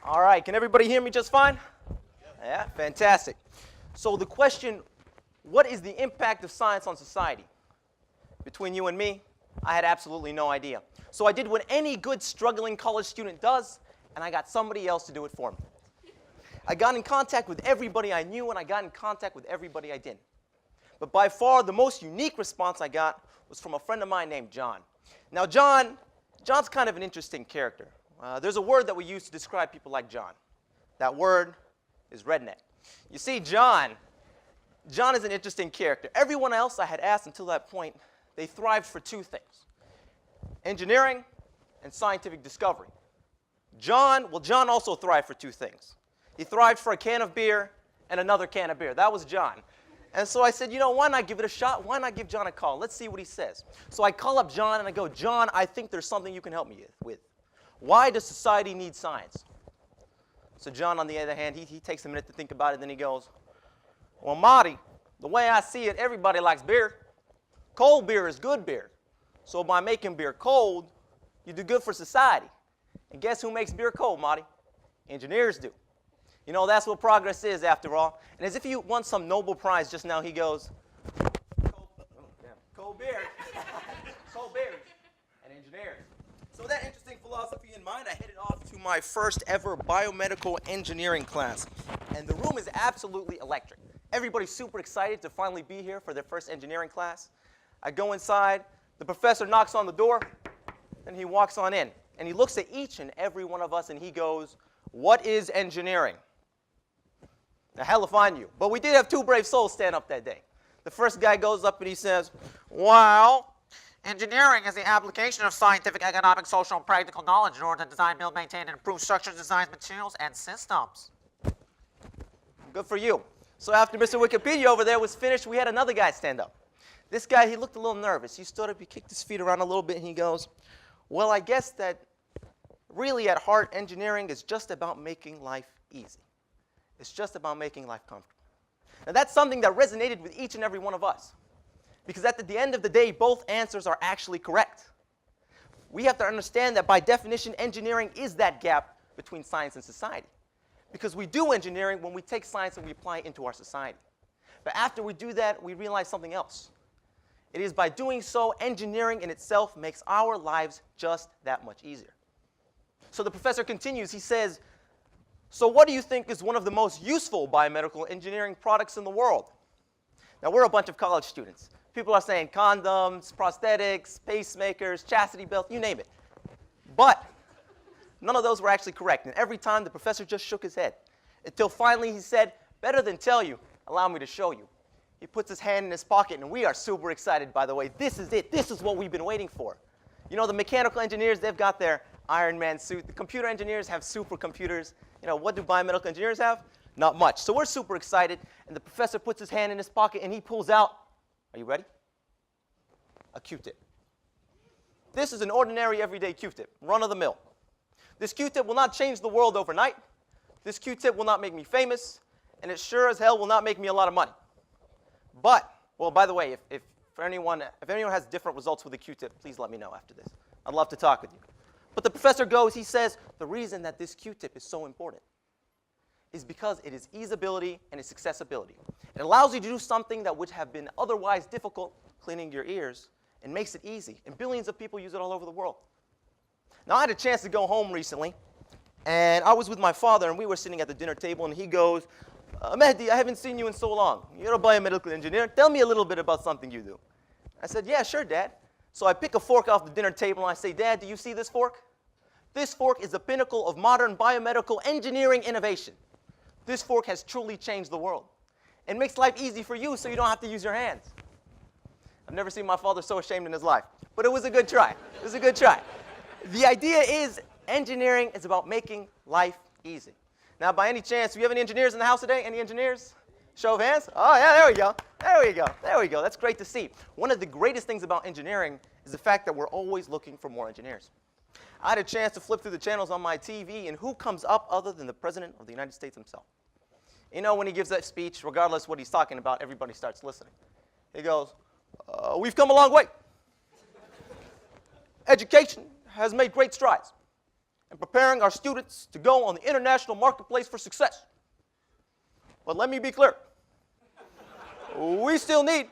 All right, can everybody hear me just fine? Yeah, fantastic. So the question, what is the impact of science on society? Between you and me, I had absolutely no idea. So I did what any good struggling college student does, and I got somebody else to do it for me. I got in contact with everybody I knew, and I got in contact with everybody I didn't. But by far, the most unique response I got was from a friend of mine named John. Now, John's kind of an interesting character. There's a word that we use to describe people like John. That word is redneck. You see, John is an interesting character. Everyone else I had asked until that point, they thrived for two things: engineering and scientific discovery. John also thrived for two things. He thrived for a can of beer and another can of beer. That was John. And so I said, you know, why not give it a shot? Why not give John a call? Let's see what he says. So I call up John and I go, John, I think there's something you can help me with. Why does society need science? So John, on the other hand, he takes a minute to think about it, then he goes, well, Mahdi, the way I see it, everybody likes beer. Cold beer is good beer. So by making beer cold, you do good for society. And guess who makes beer cold, Mahdi? Engineers do. You know, that's what progress is, after all. And as if he won some Nobel Prize just now, he goes, cold beer, cold beer, and engineers. So with that interesting philosophy in mind, I headed off to my first ever biomedical engineering class. And the room is absolutely electric. Everybody's super excited to finally be here for their first engineering class. I go inside, the professor knocks on the door, and he walks on in. And he looks at each and every one of us, and he goes, what is engineering? Now, hell if I knew. But we did have two brave souls stand up that day. The first guy goes up and he says, well, engineering is the application of scientific, economic, social, and practical knowledge in order to design, build, maintain, and improve structures, designs, materials, and systems. Good for you. So after Mr. Wikipedia over there was finished, we had another guy stand up. This guy, he looked a little nervous. He stood up, he kicked his feet around a little bit, and he goes, well, I guess that really at heart, engineering is just about making life easy. It's just about making life comfortable. Now, that's something that resonated with each and every one of us. Because at the end of the day, both answers are actually correct. We have to understand that by definition, engineering is that gap between science and society. Because we do engineering when we take science and we apply it into our society. But after we do that, we realize something else. It is by doing so, engineering in itself makes our lives just that much easier. So the professor continues. He says, so what do you think is one of the most useful biomedical engineering products in the world? Now, we're a bunch of college students. People are saying condoms, prosthetics, pacemakers, chastity belts, you name it. But none of those were actually correct. And every time, the professor just shook his head. Until finally he said, better than tell you, allow me to show you. He puts his hand in his pocket, and we are super excited, by the way. This is it. This is what we've been waiting for. You know, the mechanical engineers, they've got their Iron Man suit. The computer engineers have supercomputers. You know, what do biomedical engineers have? Not much. So we're super excited, and the professor puts his hand in his pocket, and he pulls out, are you ready? A Q-tip. This is an ordinary, everyday Q-tip, run-of-the-mill. This Q-tip will not change the world overnight. This Q-tip will not make me famous, and it sure as hell will not make me a lot of money. But, well, by the way, if anyone has different results with the Q-tip, please let me know after this. I'd love to talk with you. But the professor goes, he says, the reason that this Q-tip is so important is because it is easeability and its accessibility. It allows you to do something that would have been otherwise difficult, cleaning your ears, and makes it easy. And billions of people use it all over the world. Now, I had a chance to go home recently, and I was with my father, and we were sitting at the dinner table, and he goes, Mahdi, I haven't seen you in so long. You're a biomedical engineer. Tell me a little bit about something you do. I said, yeah, sure, Dad. So I pick a fork off the dinner table, and I say, Dad, do you see this fork? This fork is the pinnacle of modern biomedical engineering innovation. This fork has truly changed the world. It makes life easy for you so you don't have to use your hands. I've never seen my father so ashamed in his life. But it was a good try. It was a good try. The idea is engineering is about making life easy. Now, by any chance, do we have any engineers in the house today? Any engineers? Show of hands? Oh, yeah, there we go. There we go. There we go. That's great to see. One of the greatest things about engineering is the fact that we're always looking for more engineers. I had a chance to flip through the channels on my TV, and who comes up other than the President of the United States himself? You know, when he gives that speech, regardless what he's talking about, everybody starts listening. He goes, we've come a long way. Education has made great strides. and preparing our students to go on the international marketplace for success. But let me be clear. We still need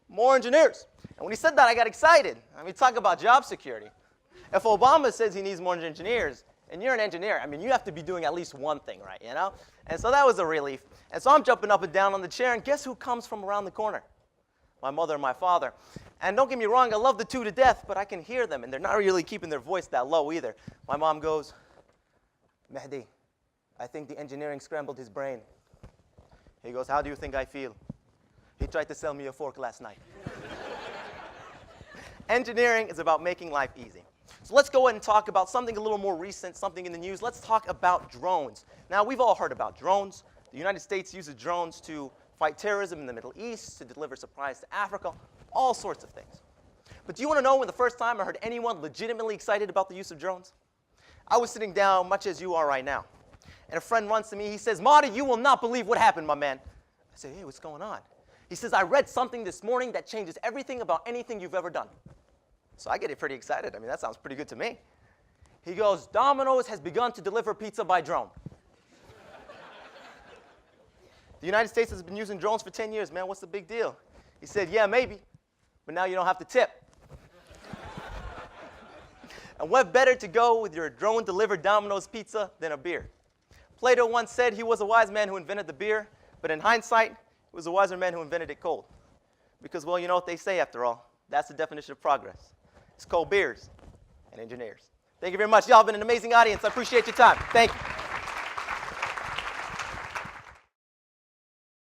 more engineers. And when he said that, I got excited. I mean, talk about job security. If Obama says he needs more engineers, and you're an engineer, I mean, you have to be doing at least one thing right, you know? And so that was a relief. And so I'm jumping up and down on the chair, and guess who comes from around the corner? My mother and my father. And don't get me wrong, I love the two to death, but I can hear them, and they're not really keeping their voice that low either. My mom goes, Mahdi, I think the engineering scrambled his brain. He goes, how do you think I feel? He tried to sell me a fork last night. Engineering is about making life easy. So let's go ahead and talk about something a little more recent, something in the news. Let's talk about drones. Now, we've all heard about drones. The United States uses drones to fight terrorism in the Middle East, to deliver supplies to Africa, all sorts of things. But do you want to know when the first time I heard anyone legitimately excited about the use of drones? I was sitting down much as you are right now. And a friend runs to me. He says, Mahdi, you will not believe what happened, my man. I say, hey, what's going on? He says, I read something this morning that changes everything about anything you've ever done. So I get pretty excited. I mean, that sounds pretty good to me. He goes, Domino's has begun to deliver pizza by drone. The United States has been using drones for 10 years, man. What's the big deal? He said, yeah, maybe, but now you don't have to tip. And what better to go with your drone-delivered Domino's pizza than a beer? Plato once said he was a wise man who invented the beer, but in hindsight, he was a wiser man who invented it cold. Because, well, you know what they say after all. That's the definition of progress. It's cold beers and engineers. Thank you very much. Y'all have been an amazing audience. I appreciate your time. Thank you.